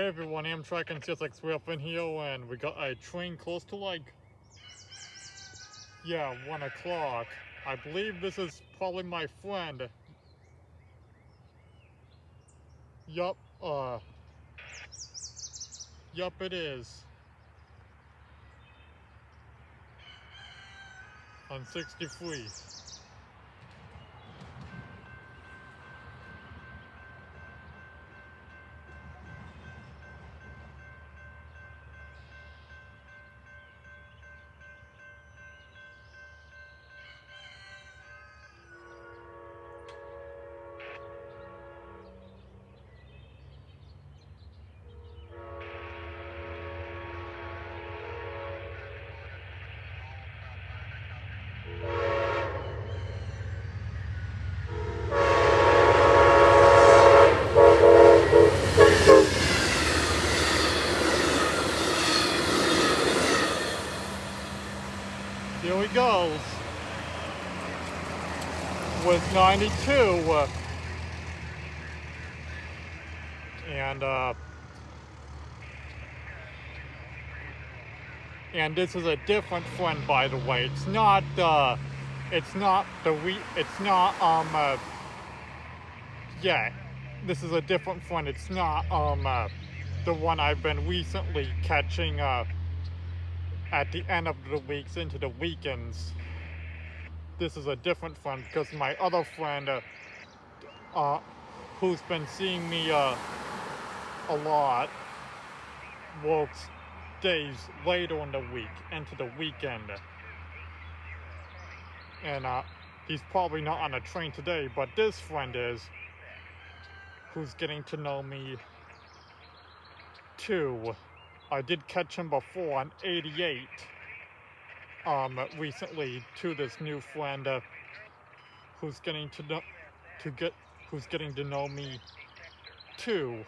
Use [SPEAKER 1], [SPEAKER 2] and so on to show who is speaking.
[SPEAKER 1] Hey everyone, Amtrak and CSX up in here, and we got a train close to 1 o'clock. I believe this is probably my friend. Yup, yup it is. On 63. Here he goes. With 92. And this is a different friend, by the way. It's not the yeah, this is a different friend. It's not the one I've been recently catching at the end of the weeks into the weekends. This is a different friend because my other friend who's been seeing me a lot works days later in the week into the weekend, and he's probably not on a train today, but this friend is, who's getting to know me too. I did catch him before on 88 recently to this new friend who's getting to know me too.